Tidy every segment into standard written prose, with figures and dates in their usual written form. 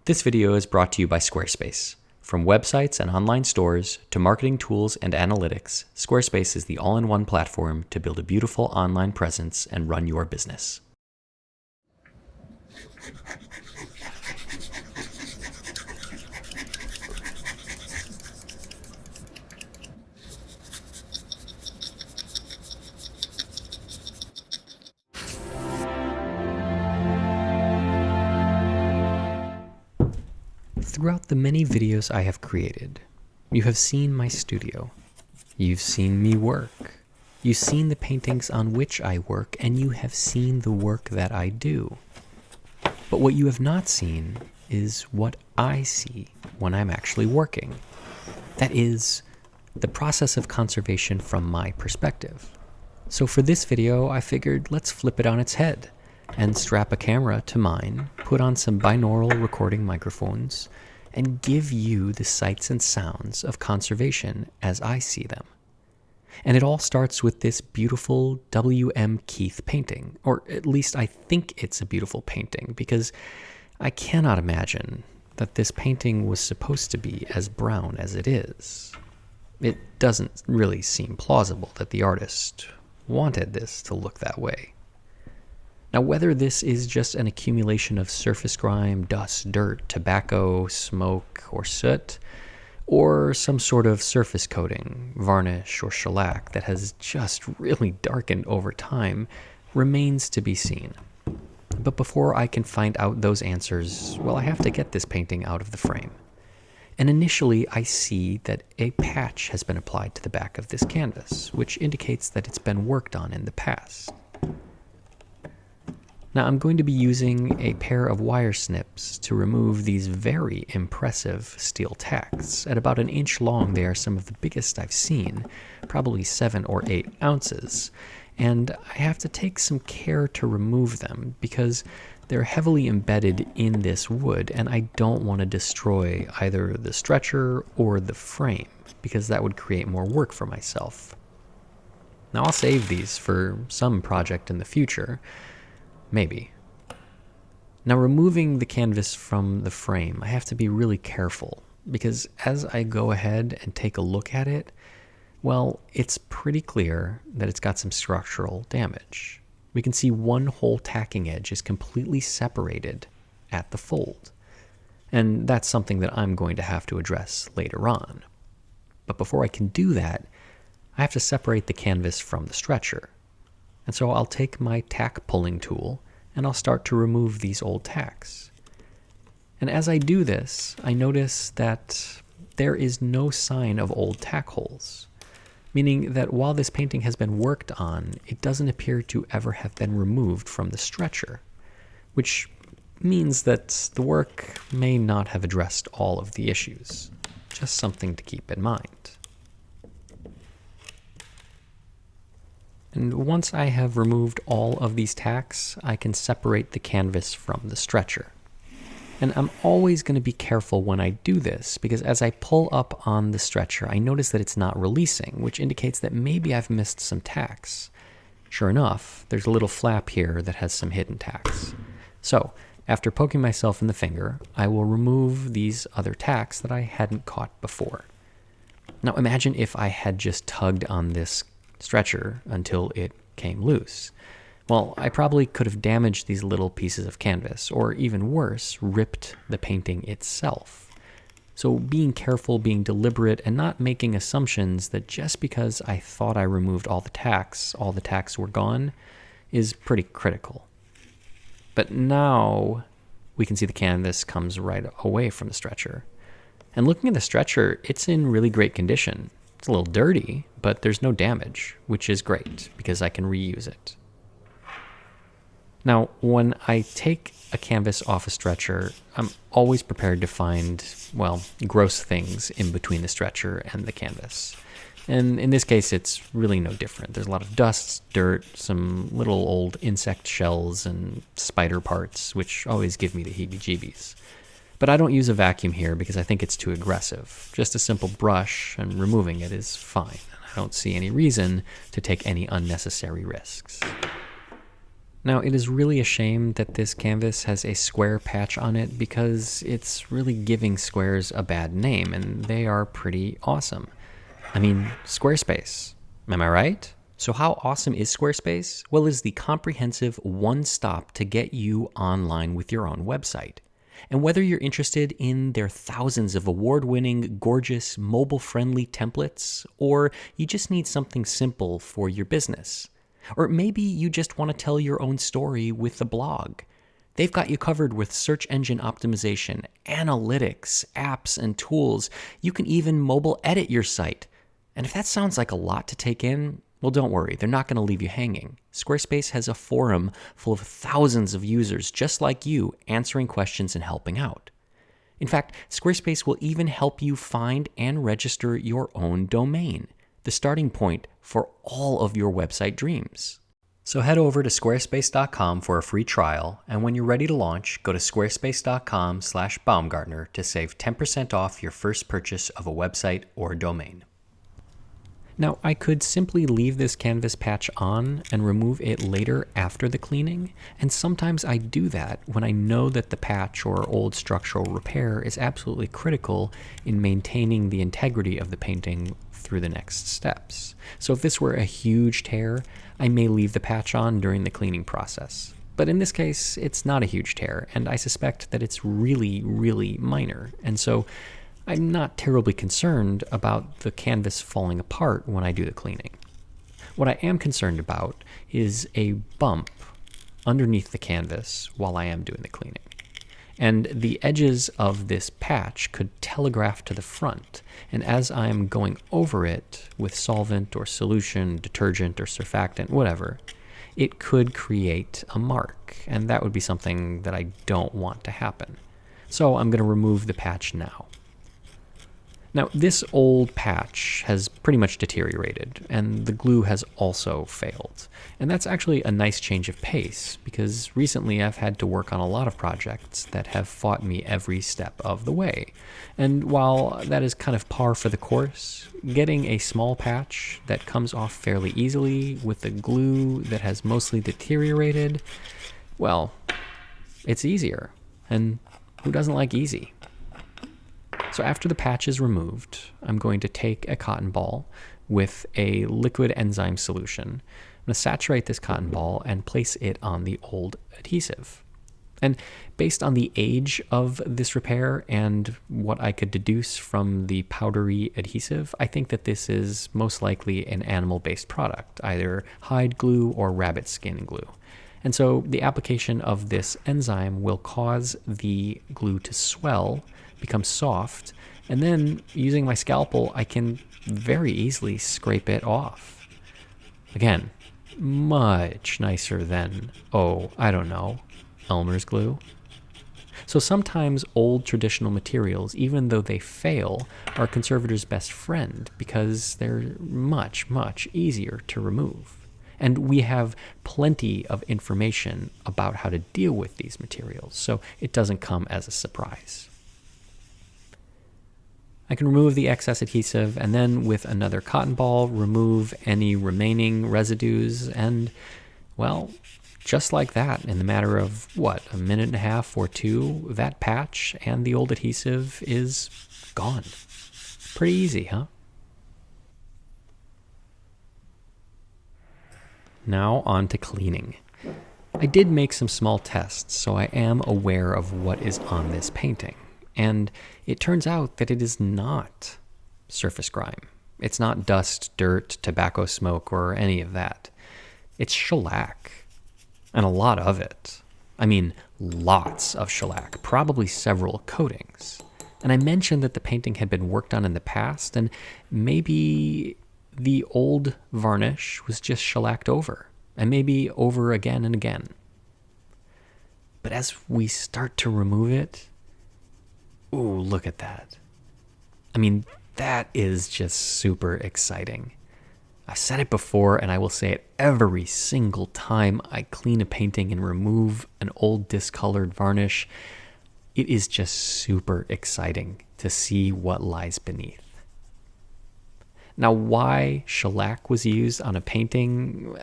This video is brought to you by Squarespace. From websites and online stores to marketing tools and analytics, Squarespace is the all-in-one platform to build a beautiful online presence and run your business. Throughout the many videos I have created, you have seen my studio. You've seen me work. You've seen the paintings on which I work, and you have seen the work that I do. But what you have not seen is what I see when I'm actually working. That is, the process of conservation from my perspective. So for this video, I figured let's flip it on its head and strap a camera to mine, put on some binaural recording microphones, and give you the sights and sounds of conservation as I see them. And it all starts with this beautiful W.M. Keith painting, or at least I think it's a beautiful painting, because I cannot imagine that this painting was supposed to be as brown as it is. It doesn't really seem plausible that the artist wanted this to look that way. Now, whether this is just an accumulation of surface grime, dust, dirt, tobacco, smoke, or soot, or some sort of surface coating, varnish, or shellac that has just really darkened over time, remains to be seen. But before I can find out those answers, well, I have to get this painting out of the frame. And initially, I see that a patch has been applied to the back of this canvas, which indicates that it's been worked on in the past. Now I'm going to be using a pair of wire snips to remove these very impressive steel tacks. At about 1 inch long, they are some of the biggest I've seen, probably 7 or 8 ounces. And I have to take some care to remove them because they're heavily embedded in this wood, and I don't want to destroy either the stretcher or the frame because that would create more work for myself. Now I'll save these for some project in the future. Maybe. Now, removing the canvas from the frame, I have to be really careful because as I go ahead and take a look at it, well, it's pretty clear that it's got some structural damage. We can see one whole tacking edge is completely separated at the fold. And that's something that I'm going to have to address later on. But before I can do that, I have to separate the canvas from the stretcher. And so I'll take my tack pulling tool and I'll start to remove these old tacks. And as I do this, I notice that there is no sign of old tack holes, meaning that while this painting has been worked on, it doesn't appear to ever have been removed from the stretcher, which means that the work may not have addressed all of the issues. Just something to keep in mind. And once I have removed all of these tacks, I can separate the canvas from the stretcher. And I'm always going to be careful when I do this, because as I pull up on the stretcher, I notice that it's not releasing, which indicates that maybe I've missed some tacks. Sure enough, there's a little flap here that has some hidden tacks. So, after poking myself in the finger, I will remove these other tacks that I hadn't caught before. Now imagine if I had just tugged on this stretcher until it came loose. Well, I probably could have damaged these little pieces of canvas, or even worse, ripped the painting itself. So being careful, being deliberate, and not making assumptions that just because I thought I removed all the tacks were gone, is pretty critical. But now we can see the canvas comes right away from the stretcher. And looking at the stretcher, it's in really great condition. It's a little dirty, but there's no damage, which is great because I can reuse it. Now, when I take a canvas off a stretcher, I'm always prepared to find, well, gross things in between the stretcher and the canvas. And in this case, it's really no different. There's a lot of dust, dirt, some little old insect shells, and spider parts, which always give me the heebie-jeebies. But I don't use a vacuum here because I think it's too aggressive. Just a simple brush and removing it is fine. I don't see any reason to take any unnecessary risks. Now, it is really a shame that this canvas has a square patch on it because it's really giving squares a bad name, and they are pretty awesome. I mean, Squarespace. Am I right? So how awesome is Squarespace? Well, it's the comprehensive one-stop to get you online with your own website. And whether you're interested in their thousands of award-winning, gorgeous, mobile-friendly templates, or you just need something simple for your business, or maybe you just want to tell your own story with a blog, they've got you covered with search engine optimization, analytics, apps, and tools. You can even mobile edit your site. And if that sounds like a lot to take in, well, don't worry, they're not going to leave you hanging. Squarespace has a forum full of thousands of users just like you answering questions and helping out. In fact, Squarespace will even help you find and register your own domain, the starting point for all of your website dreams. So head over to squarespace.com for a free trial, and when you're ready to launch, go to squarespace.com/Baumgartner to save 10% off your first purchase of a website or domain. Now, I could simply leave this canvas patch on and remove it later after the cleaning, and sometimes I do that when I know that the patch or old structural repair is absolutely critical in maintaining the integrity of the painting through the next steps. So if this were a huge tear, I may leave the patch on during the cleaning process. But in this case, it's not a huge tear, and I suspect that it's really, really minor, and so I'm not terribly concerned about the canvas falling apart when I do the cleaning. What I am concerned about is a bump underneath the canvas while I am doing the cleaning. And the edges of this patch could telegraph to the front, and as I'm going over it with solvent or solution, detergent or surfactant, whatever, it could create a mark, and that would be something that I don't want to happen. So I'm going to remove the patch now. Now, this old patch has pretty much deteriorated, and the glue has also failed. And that's actually a nice change of pace, because recently I've had to work on a lot of projects that have fought me every step of the way. And while that is kind of par for the course, getting a small patch that comes off fairly easily with the glue that has mostly deteriorated, well, it's easier. And who doesn't like easy? So after the patch is removed, I'm going to take a cotton ball with a liquid enzyme solution. I'm going to saturate this cotton ball and place it on the old adhesive. And based on the age of this repair and what I could deduce from the powdery adhesive, I think that this is most likely an animal-based product, either hide glue or rabbit skin glue. And so the application of this enzyme will cause the glue to swell, become soft, and then using my scalpel, I can very easily scrape it off. Again, much nicer than, I don't know, Elmer's glue. So sometimes old traditional materials, even though they fail, are a conservator's best friend because they're much, much easier to remove. And we have plenty of information about how to deal with these materials, so it doesn't come as a surprise. I can remove the excess adhesive and then with another cotton ball remove any remaining residues, and well, just like that, in the matter of a minute and a half or two, that patch and the old adhesive is gone. Pretty easy, huh? Now on to cleaning. I did make some small tests, so I am aware of what is on this painting. And it turns out that it is not surface grime. It's not dust, dirt, tobacco smoke, or any of that. It's shellac. And a lot of it. I mean, lots of shellac, probably several coatings. And I mentioned that the painting had been worked on in the past, and maybe the old varnish was just shellacked over, and maybe over again and again. But as we start to remove it, ooh, look at that. I mean, that is just super exciting. I've said it before, and I will say it every single time I clean a painting and remove an old discolored varnish. It is just super exciting to see what lies beneath. Now, why shellac was used on a painting,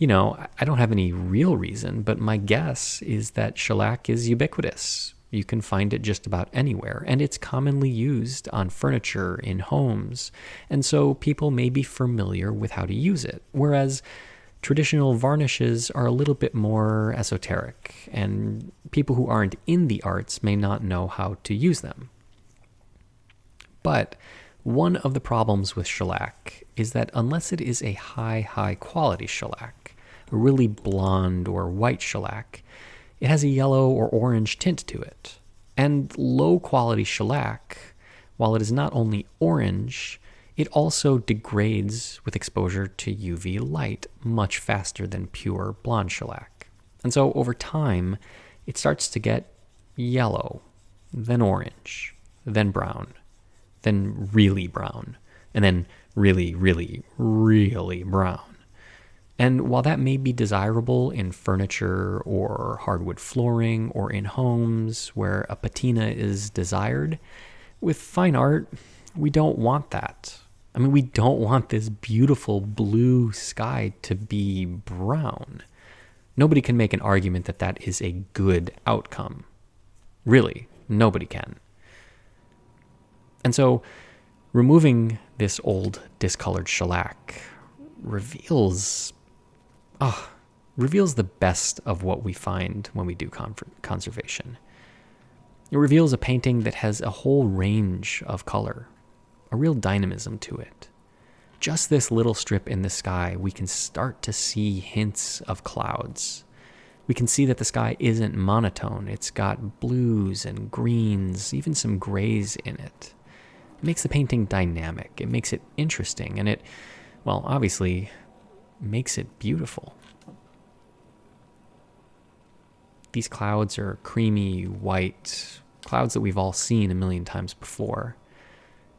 I don't have any real reason, but my guess is that shellac is ubiquitous. You can find it just about anywhere, and it's commonly used on furniture in homes, and so people may be familiar with how to use it, whereas traditional varnishes are a little bit more esoteric, and people who aren't in the arts may not know how to use them. But one of the problems with shellac is that unless it is a high quality shellac, a really blonde or white shellac, it has a yellow or orange tint to it. And low quality shellac, while it is not only orange, it also degrades with exposure to UV light much faster than pure blonde shellac. And so over time, it starts to get yellow, then orange, then brown, then really brown, and then really, really, really brown. And while that may be desirable in furniture or hardwood flooring or in homes where a patina is desired, with fine art, we don't want that. I mean, we don't want this beautiful blue sky to be brown. Nobody can make an argument that that is a good outcome. Really, nobody can. And so, removing this old discolored shellac reveals the best of what we find when we do conservation. It reveals a painting that has a whole range of color, a real dynamism to it. Just this little strip in the sky, we can start to see hints of clouds. We can see that the sky isn't monotone. It's got blues and greens, even some grays in it. It makes the painting dynamic. It makes it interesting, and it, well, obviously makes it beautiful. These clouds are creamy white, clouds that we've all seen a million times before,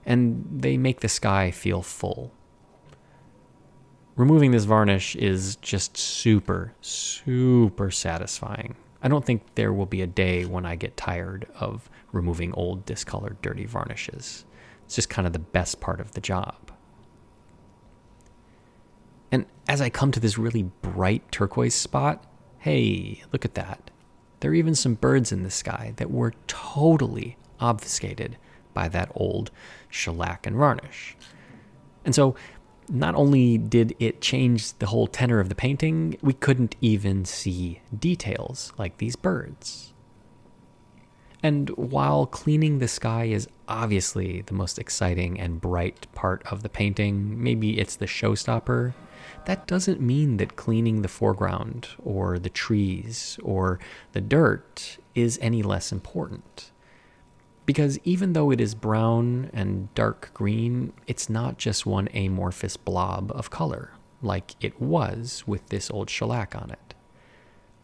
and they make the sky feel full. Removing this varnish is just super, super satisfying. I don't think there will be a day when I get tired of removing old, discolored, dirty varnishes. It's just kind of the best part of the job. And as I come to this really bright turquoise spot, hey, look at that. There are even some birds in the sky that were totally obfuscated by that old shellac and varnish. And so not only did it change the whole tenor of the painting, we couldn't even see details like these birds. And while cleaning the sky is obviously the most exciting and bright part of the painting, maybe it's the showstopper, that doesn't mean that cleaning the foreground or the trees or the dirt is any less important. Because even though it is brown and dark green, it's not just one amorphous blob of color, like it was with this old shellac on it.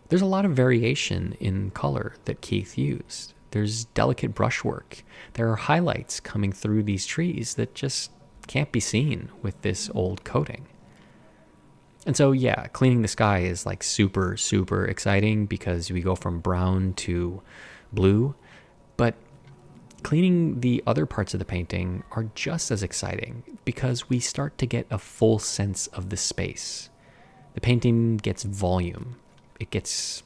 There's a lot of variation in color that Keith used. There's delicate brushwork. There are highlights coming through these trees that just can't be seen with this old coating. And so, yeah, cleaning the sky is like super, super exciting because we go from brown to blue. But cleaning the other parts of the painting are just as exciting because we start to get a full sense of the space. The painting gets volume. It gets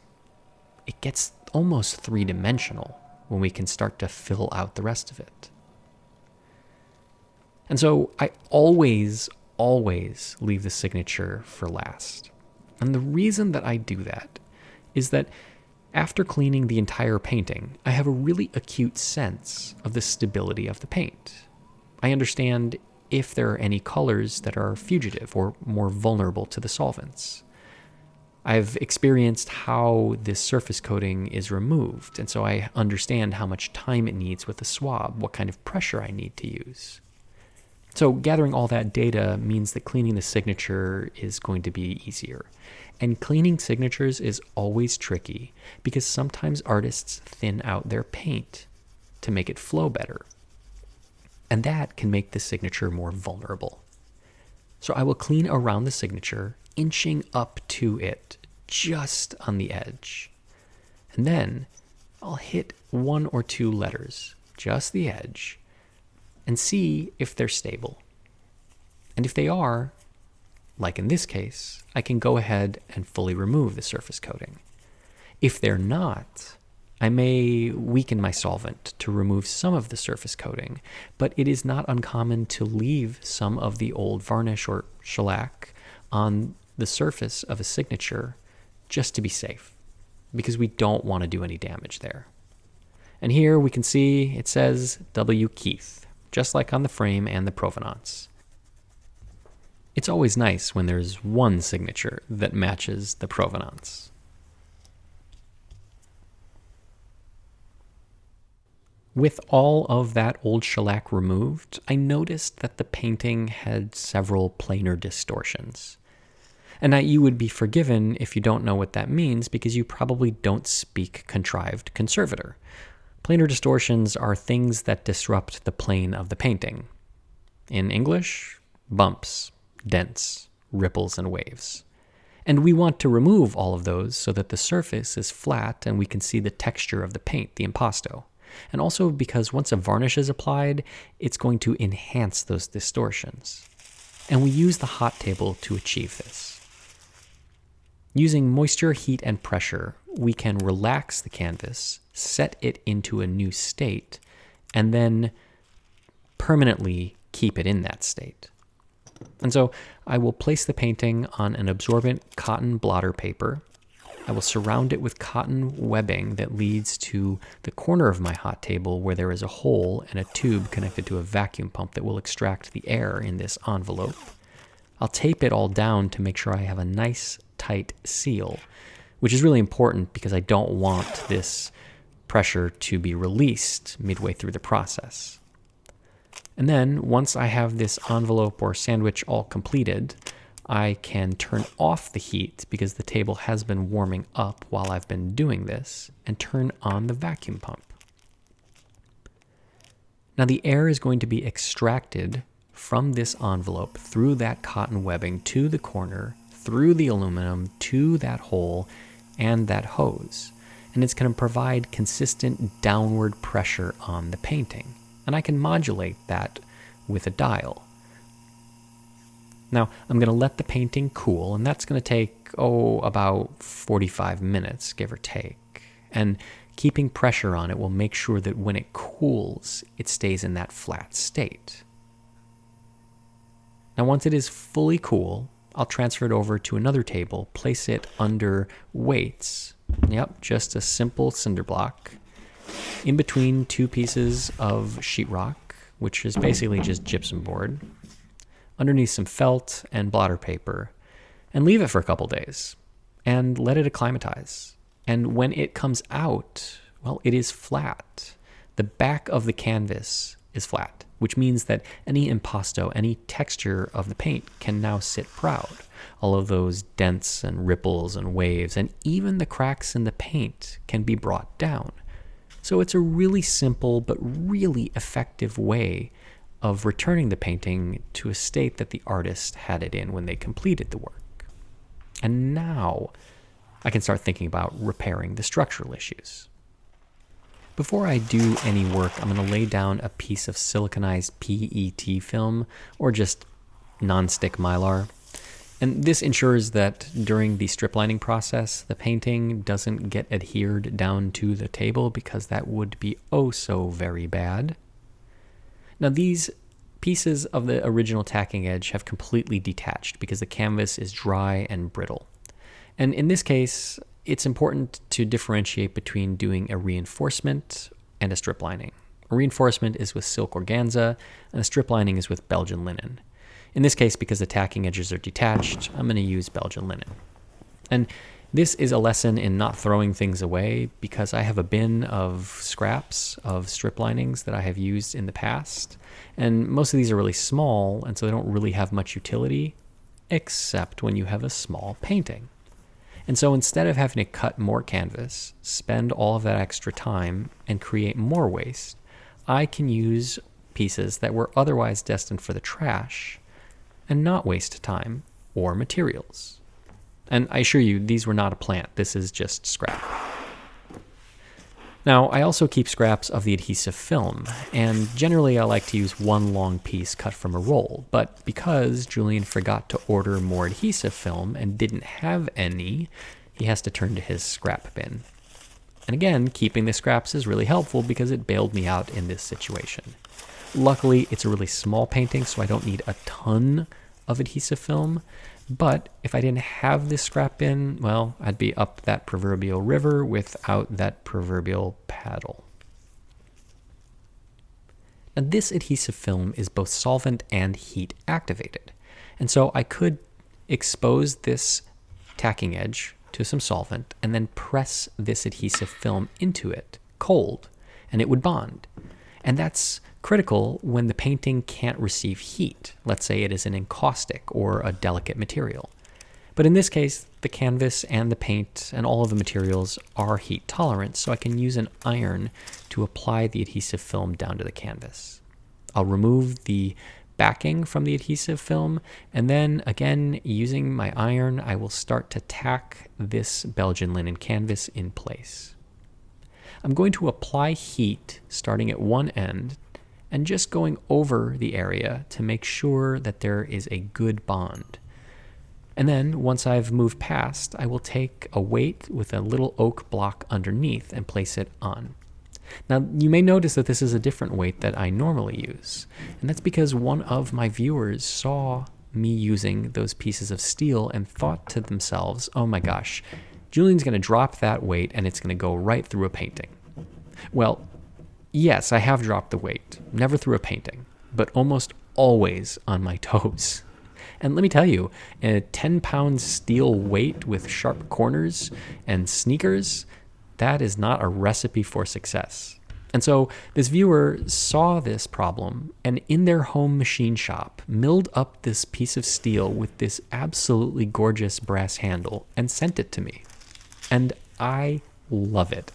almost three-dimensional when we can start to fill out the rest of it. And so I always leave the signature for last. And the reason that I do that is that after cleaning the entire painting, I have a really acute sense of the stability of the paint. I understand if there are any colors that are fugitive or more vulnerable to the solvents. I've experienced how this surface coating is removed, and so I understand how much time it needs with the swab, what kind of pressure I need to use. So gathering all that data means that cleaning the signature is going to be easier. And cleaning signatures is always tricky because sometimes artists thin out their paint to make it flow better. And that can make the signature more vulnerable. So I will clean around the signature, inching up to it just on the edge. And then I'll hit one or two letters, just the edge, and see if they're stable. And if they are, like in this case, I can go ahead and fully remove the surface coating. If they're not, I may weaken my solvent to remove some of the surface coating, but it is not uncommon to leave some of the old varnish or shellac on the surface of a signature just to be safe, because we don't want to do any damage there. And here we can see it says W. Keith, just like on the frame and the provenance. It's always nice when there's one signature that matches the provenance. With all of that old shellac removed, I noticed that the painting had several planar distortions. And that you would be forgiven if you don't know what that means, because you probably don't speak contrived Conservator. Planar distortions are things that disrupt the plane of the painting. In English, bumps, dents, ripples, and waves. And we want to remove all of those so that the surface is flat and we can see the texture of the paint, the impasto. And also because once a varnish is applied, it's going to enhance those distortions. And we use the hot table to achieve this. Using moisture, heat, and pressure, we can relax the canvas, set it into a new state, and then permanently keep it in that state. And so I will place the painting on an absorbent cotton blotter paper. I will surround it with cotton webbing that leads to the corner of my hot table where there is a hole and a tube connected to a vacuum pump that will extract the air in this envelope. I'll tape it all down to make sure I have a nice tight seal, which is really important because I don't want this pressure to be released midway through the process. And then once I have this envelope or sandwich all completed, I can turn off the heat because the table has been warming up while I've been doing this, and turn on the vacuum pump. Now the air is going to be extracted from this envelope through that cotton webbing to the corner, through the aluminum to that hole and that hose. And it's going to provide consistent downward pressure on the painting. And I can modulate that with a dial. Now, I'm going to let the painting cool, and that's going to take, about 45 minutes, give or take. And keeping pressure on it will make sure that when it cools, it stays in that flat state. Now, once it is fully cool, I'll transfer it over to another table, place it under weights. Yep, just a simple cinder block in between two pieces of sheetrock, which is basically just gypsum board, underneath some felt and blotter paper, and leave it for a couple days and let it acclimatize. And when it comes out, well, it is flat. The back of the canvas is flat, which means that any impasto, any texture of the paint can now sit proud. All of those dents and ripples and waves, and even the cracks in the paint can be brought down. So it's a really simple but really effective way of returning the painting to a state that the artist had it in when they completed the work. And now I can start thinking about repairing the structural issues. Before I do any work, I'm going to lay down a piece of siliconized PET film or just non-stick mylar. And this ensures that during the strip lining process, the painting doesn't get adhered down to the table, because that would be oh so very bad. Now these pieces of the original tacking edge have completely detached because the canvas is dry and brittle. And in this case, it's important to differentiate between doing a reinforcement and a strip lining. A reinforcement is with silk organza, and a strip lining is with Belgian linen. In this case, because the tacking edges are detached, I'm going to use Belgian linen. And this is a lesson in not throwing things away, because I have a bin of scraps of strip linings that I have used in the past. And most of these are really small, and so they don't really have much utility, except when you have a small painting. And so instead of having to cut more canvas, spend all of that extra time, and create more waste, I can use pieces that were otherwise destined for the trash and not waste time or materials. And I assure you, these were not a plant. This is just scrap. Now, I also keep scraps of the adhesive film, and generally I like to use one long piece cut from a roll, but because Julian forgot to order more adhesive film and didn't have any, he has to turn to his scrap bin. And again, keeping the scraps is really helpful because it bailed me out in this situation. Luckily, it's a really small painting, so I don't need a ton of adhesive film. But if I didn't have this scrap bin, well, I'd be up that proverbial river without that proverbial paddle. Now, this adhesive film is both solvent and heat activated. And so I could expose this tacking edge to some solvent and then press this adhesive film into it cold, and it would bond. And that's critical when the painting can't receive heat. Let's say it is an encaustic or a delicate material. But in this case, the canvas and the paint and all of the materials are heat tolerant, so I can use an iron to apply the adhesive film down to the canvas. I'll remove the backing from the adhesive film, and then again, using my iron, I will start to tack this Belgian linen canvas in place. I'm going to apply heat starting at one end and just going over the area to make sure that there is a good bond. And then once I've moved past, I will take a weight with a little oak block underneath and place it on. Now, you may notice that this is a different weight that I normally use, and that's because one of my viewers saw me using those pieces of steel and thought to themselves, oh my gosh, Julian's going to drop that weight and it's going to go right through a painting. Well, yes, I have dropped the weight, never through a painting, but almost always on my toes. And let me tell you, a 10-pound steel weight with sharp corners and sneakers, that is not a recipe for success. And so this viewer saw this problem and in their home machine shop milled up this piece of steel with this absolutely gorgeous brass handle and sent it to me. And I love it.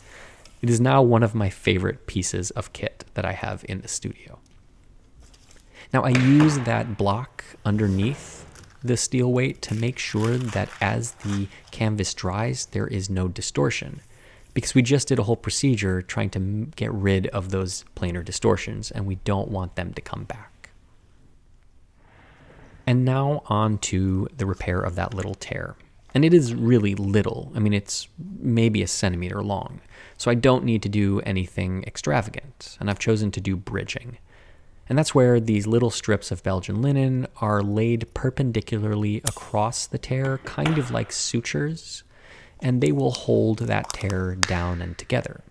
It is now one of my favorite pieces of kit that I have in the studio. Now I use that block underneath the steel weight to make sure that as the canvas dries, there is no distortion. Because we just did a whole procedure trying to get rid of those planar distortions, and we don't want them to come back. And now on to the repair of that little tear. And it is really little. I mean, it's maybe a centimeter long. So I don't need to do anything extravagant. And I've chosen to do bridging. And that's where these little strips of Belgian linen are laid perpendicularly across the tear, kind of like sutures. And they will hold that tear down and together.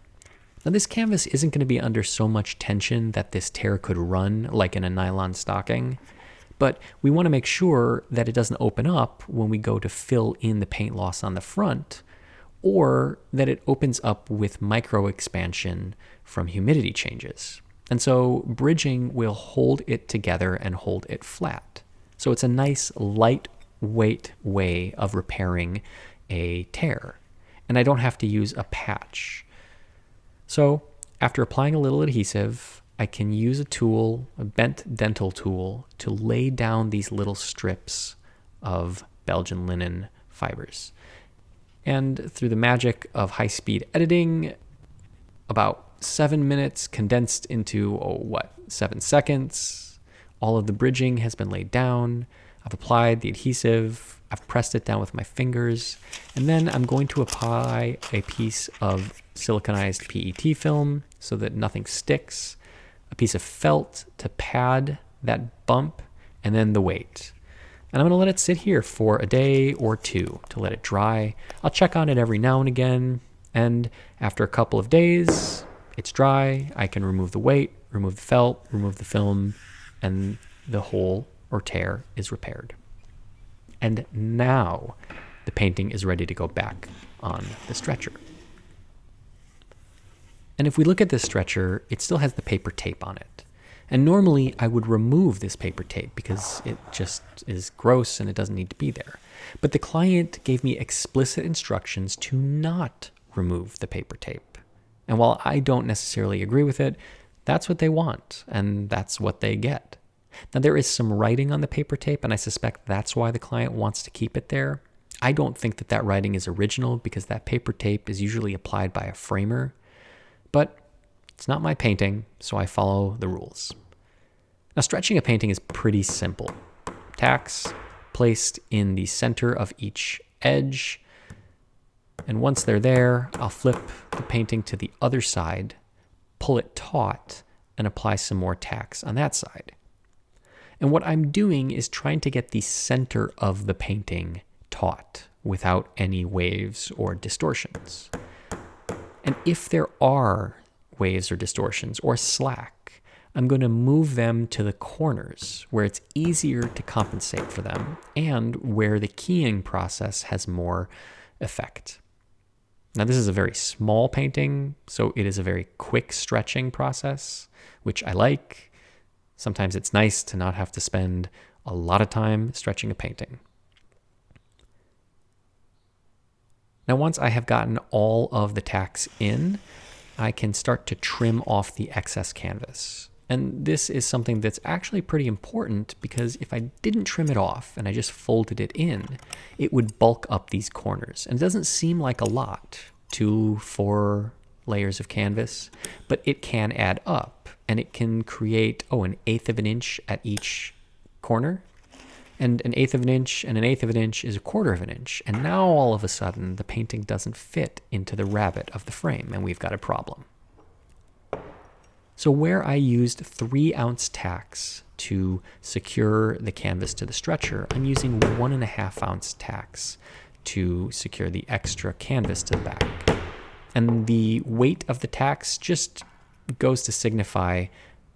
Now this canvas isn't going to be under so much tension that this tear could run like in a nylon stocking. But we want to make sure that it doesn't open up when we go to fill in the paint loss on the front, or that it opens up with micro expansion from humidity changes. And so bridging will hold it together and hold it flat. So it's a nice lightweight way of repairing a tear. And I don't have to use a patch. So after applying a little adhesive, I can use a tool, a bent dental tool, to lay down these little strips of Belgian linen fibers. And through the magic of high-speed editing, about 7 minutes condensed into, 7 seconds, all of the bridging has been laid down. I've applied the adhesive, I've pressed it down with my fingers, and then I'm going to apply a piece of siliconized PET film so that nothing sticks, a piece of felt to pad that bump, and then the weight. And I'm going to let it sit here for a day or two to let it dry. I'll check on it every now and again, and after a couple of days, it's dry. I can remove the weight, remove the felt, remove the film, and the hole or tear is repaired. And now the painting is ready to go back on the stretcher. And if we look at this stretcher, it still has the paper tape on it. And normally I would remove this paper tape because it just is gross and it doesn't need to be there. But the client gave me explicit instructions to not remove the paper tape. And while I don't necessarily agree with it, that's what they want, and that's what they get. Now, there is some writing on the paper tape, and I suspect that's why the client wants to keep it there. I don't think that that writing is original because that paper tape is usually applied by a framer. But it's not my painting, so I follow the rules. Now, stretching a painting is pretty simple. Tacks placed in the center of each edge, and once they're there, I'll flip the painting to the other side, pull it taut, and apply some more tacks on that side. And what I'm doing is trying to get the center of the painting taut without any waves or distortions. And if there are waves or distortions or slack, I'm going to move them to the corners where it's easier to compensate for them and where the keying process has more effect. Now, this is a very small painting, so it is a very quick stretching process, which I like. Sometimes it's nice to not have to spend a lot of time stretching a painting. Now, once I have gotten all of the tacks in, I can start to trim off the excess canvas. And this is something that's actually pretty important because if I didn't trim it off and I just folded it in, it would bulk up these corners. And it doesn't seem like a lot, 2-4 layers of canvas, but it can add up and it can create, an 1/8 of an inch at each corner. And 1/8 of an inch and 1/8 of an inch is 1/4 of an inch. And now all of a sudden the painting doesn't fit into the rabbet of the frame and we've got a problem. So where I used 3-ounce tacks to secure the canvas to the stretcher, I'm using 1.5-ounce tacks to secure the extra canvas to the back. And the weight of the tacks just goes to signify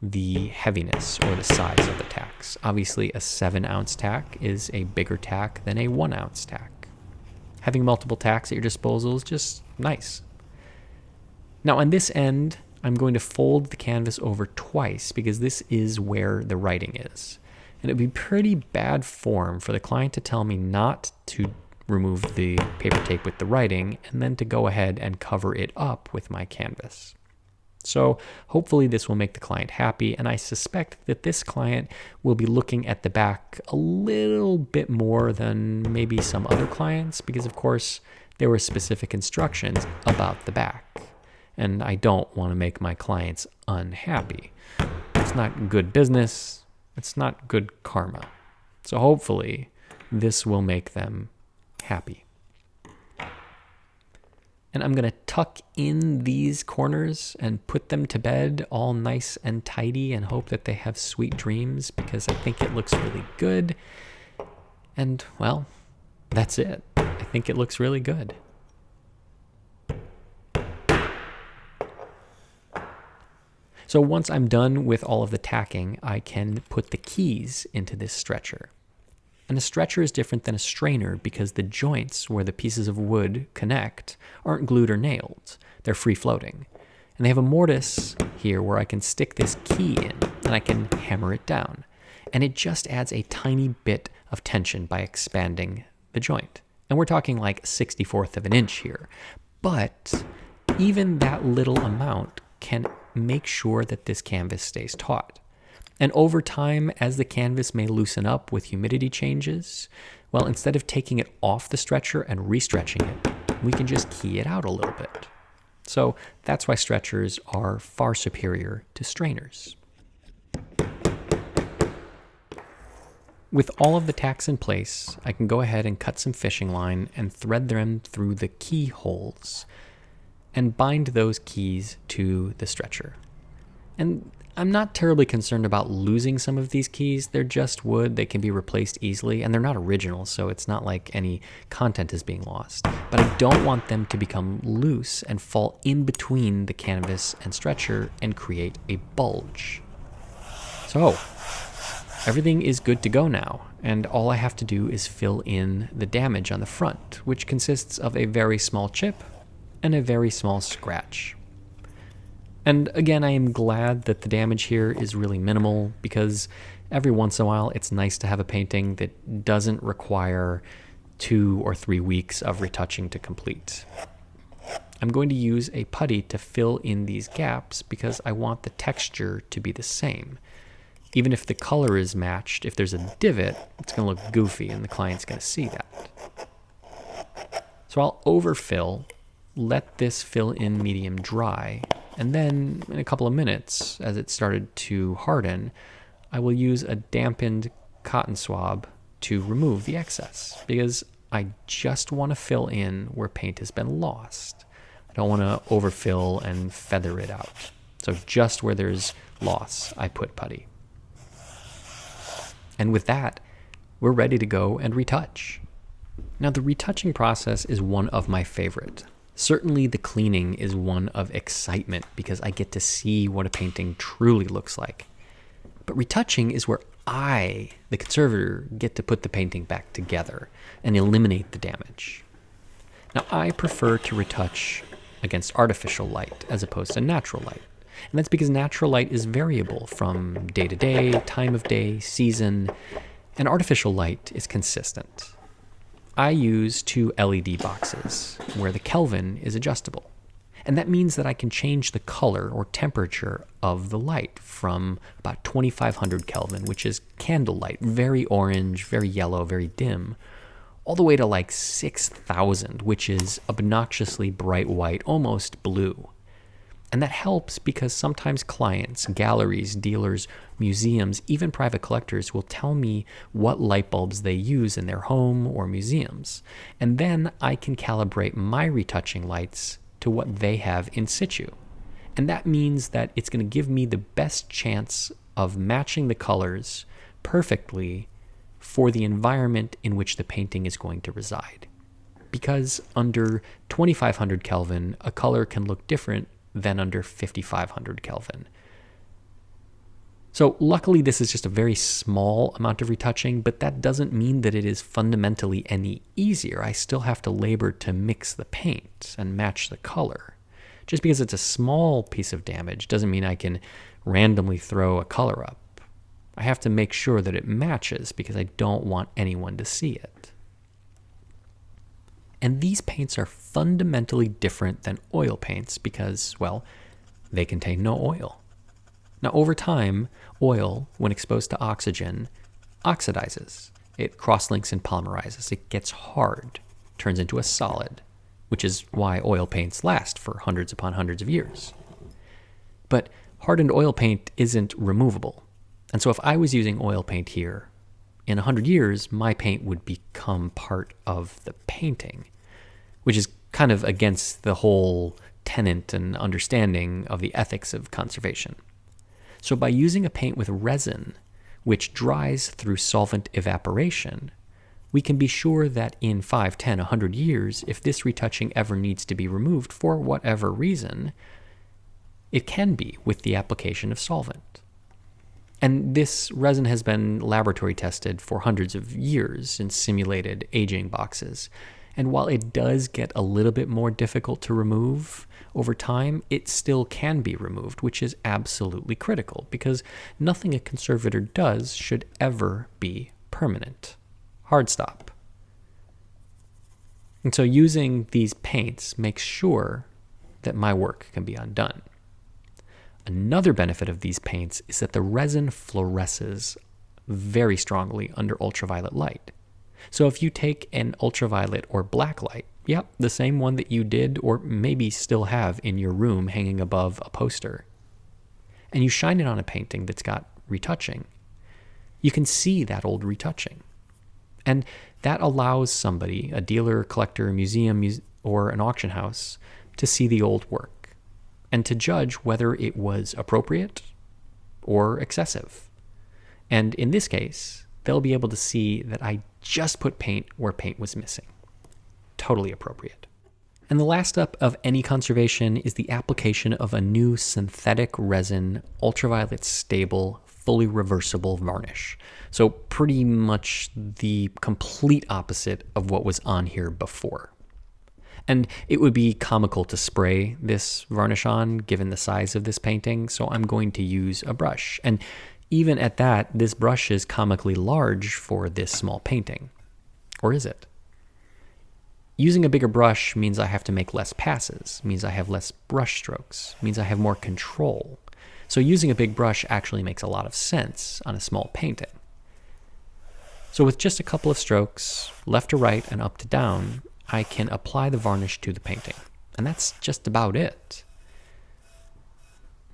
the heaviness or the size of the tacks. Obviously, a 7-ounce tack is a bigger tack than a 1-ounce tack. Having multiple tacks at your disposal is just nice. Now on this end, I'm going to fold the canvas over twice because this is where the writing is. And it would be pretty bad form for the client to tell me not to remove the paper tape with the writing and then to go ahead and cover it up with my canvas. So hopefully this will make the client happy, and I suspect that this client will be looking at the back a little bit more than maybe some other clients because, of course, there were specific instructions about the back. And I don't want to make my clients unhappy. It's not good business. It's not good karma. So hopefully this will make them happy. And I'm going to tuck in these corners and put them to bed all nice and tidy and hope that they have sweet dreams because I think it looks really good. And, well, that's it. I think it looks really good. So once I'm done with all of the tacking, I can put the keys into this stretcher. And a stretcher is different than a strainer because the joints where the pieces of wood connect aren't glued or nailed. They're free floating. And they have a mortise here where I can stick this key in and I can hammer it down. And it just adds a tiny bit of tension by expanding the joint. And we're talking like 1/64 of an inch here. But even that little amount can make sure that this canvas stays taut. And over time, as the canvas may loosen up with humidity changes, well, instead of taking it off the stretcher and re-stretching it, we can just key it out a little bit. So that's why stretchers are far superior to strainers. With all of the tacks in place, I can go ahead and cut some fishing line and thread them through the keyholes and bind those keys to the stretcher. And I'm not terribly concerned about losing some of these keys. They're just wood. They can be replaced easily, and they're not original, so it's not like any content is being lost. But I don't want them to become loose and fall in between the canvas and stretcher and create a bulge. So everything is good to go now, and all I have to do is fill in the damage on the front, which consists of a very small chip and a very small scratch. And again, I am glad that the damage here is really minimal because every once in a while it's nice to have a painting that doesn't require 2 or 3 weeks of retouching to complete. I'm going to use a putty to fill in these gaps because I want the texture to be the same. Even if the color is matched, if there's a divot, it's going to look goofy and the client's going to see that. So I'll overfill, let this fill in medium dry, And then in a couple of minutes, as it started to harden, I will use a dampened cotton swab to remove the excess, because I just want to fill in where paint has been lost. I don't want to overfill and feather it out. So just where there's loss, I put putty. And with that, we're ready to go and retouch. Now, the retouching process is one of my favorite. Certainly the cleaning is one of excitement because I get to see what a painting truly looks like. But retouching is where I, the conservator, get to put the painting back together and eliminate the damage. Now, I prefer to retouch against artificial light as opposed to natural light. And that's because natural light is variable from day to day, time of day, season, and artificial light is consistent. I use 2 LED boxes where the Kelvin is adjustable. And that means that I can change the color or temperature of the light from about 2500 Kelvin, which is candlelight, very orange, very yellow, very dim, all the way to like 6000, which is obnoxiously bright white, almost blue. And that helps because sometimes clients, galleries, dealers, museums, even private collectors will tell me what light bulbs they use in their home or museums. And then I can calibrate my retouching lights to what they have in situ. And that means that it's going to give me the best chance of matching the colors perfectly for the environment in which the painting is going to reside. Because under 2500 Kelvin, a color can look different than under 5500 Kelvin. So luckily this is just a very small amount of retouching, but that doesn't mean that it is fundamentally any easier. I still have to labor to mix the paint and match the color. Just because it's a small piece of damage doesn't mean I can randomly throw a color up. I have to make sure that it matches because I don't want anyone to see it. And these paints are fundamentally different than oil paints because, well, they contain no oil. Now, over time, oil, when exposed to oxygen, oxidizes. It cross-links and polymerizes. It gets hard, turns into a solid, which is why oil paints last for hundreds upon hundreds of years. But hardened oil paint isn't removable. And so if I was using oil paint here, in 100 years, my paint would become part of the painting, which is kind of against the whole tenet and understanding of the ethics of conservation. So by using a paint with resin, which dries through solvent evaporation, we can be sure that in 5, 10, 100 years, if this retouching ever needs to be removed for whatever reason, it can be with the application of solvent. And this resin has been laboratory tested for hundreds of years in simulated aging boxes. And while it does get a little bit more difficult to remove over time, it still can be removed, which is absolutely critical because nothing a conservator does should ever be permanent. Hard stop. And so using these paints makes sure that my work can be undone. Another benefit of these paints is that the resin fluoresces very strongly under ultraviolet light. So if you take an ultraviolet or black light, yep, the same one that you did or maybe still have in your room hanging above a poster, and you shine it on a painting that's got retouching, you can see that old retouching. And that allows somebody, a dealer, collector, museum, or an auction house, to see the old work and to judge whether it was appropriate or excessive. And in this case, they'll be able to see that I just put paint where paint was missing. Totally appropriate. And the last step of any conservation is the application of a new synthetic resin, ultraviolet stable, fully reversible varnish. So pretty much the complete opposite of what was on here before. And it would be comical to spray this varnish on given the size of this painting, so I'm going to use a brush. And even at that, this brush is comically large for this small painting. Or is it? Using a bigger brush means I have to make less passes, means I have less brush strokes, means I have more control. So using a big brush actually makes a lot of sense on a small painting. So with just a couple of strokes, left to right and up to down, I can apply the varnish to the painting. And that's just about it.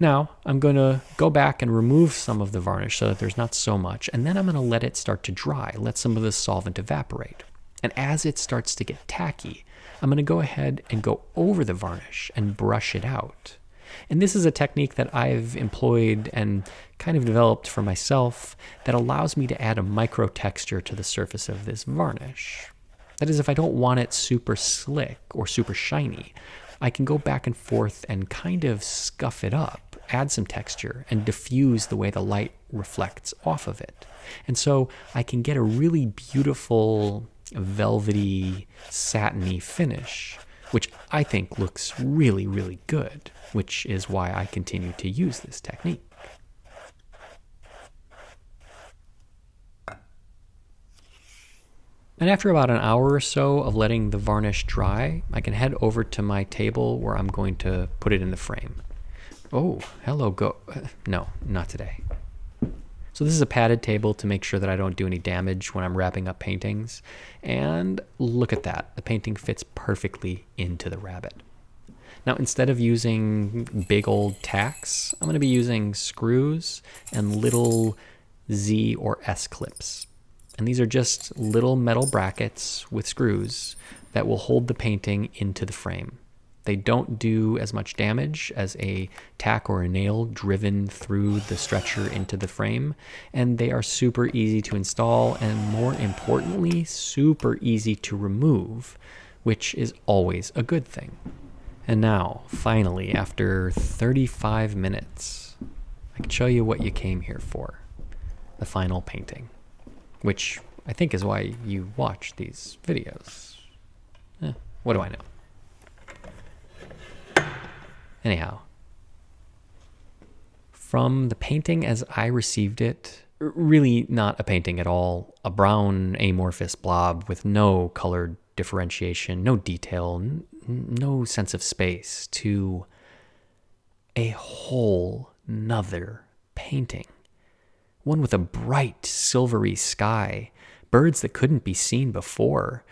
Now I'm going to go back and remove some of the varnish so that there's not so much, and then I'm going to let it start to dry, let some of the solvent evaporate. And as it starts to get tacky, I'm going to go ahead and go over the varnish and brush it out. And this is a technique that I've employed and kind of developed for myself that allows me to add a micro texture to the surface of this varnish. That is, if I don't want it super slick or super shiny, I can go back and forth and kind of scuff it up, add some texture, and diffuse the way the light reflects off of it. And so I can get a really beautiful, velvety, satiny finish, which I think looks really, really good, which is why I continue to use this technique. And after about an hour or so of letting the varnish dry, I can head over to my table where I'm going to put it in the frame. Oh, hello, no, not today. So this is a padded table to make sure that I don't do any damage when I'm wrapping up paintings. And look at that. The painting fits perfectly into the rabbet. Now, instead of using big old tacks, I'm going to be using screws and little Z or S clips. And these are just little metal brackets with screws that will hold the painting into the frame. They don't do as much damage as a tack or a nail driven through the stretcher into the frame, and they are super easy to install and, more importantly, super easy to remove, which is always a good thing. And now, finally, after 35 minutes, I can show you what you came here for, the final painting, which I think is why you watch these videos. What do I know? Anyhow, from the painting as I received it, really not a painting at all, a brown amorphous blob with no color differentiation, no detail, no sense of space, to a whole nother painting. One with a bright silvery sky, birds that couldn't be seen before,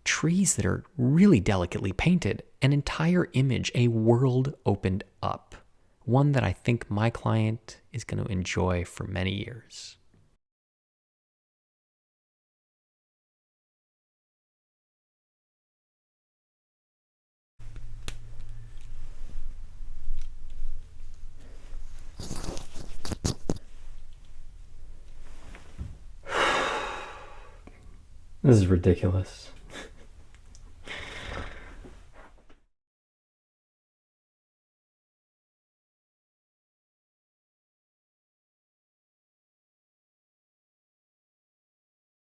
trees that are really delicately painted, an entire image, a world opened up. One that I think my client is going to enjoy for many years. This is ridiculous.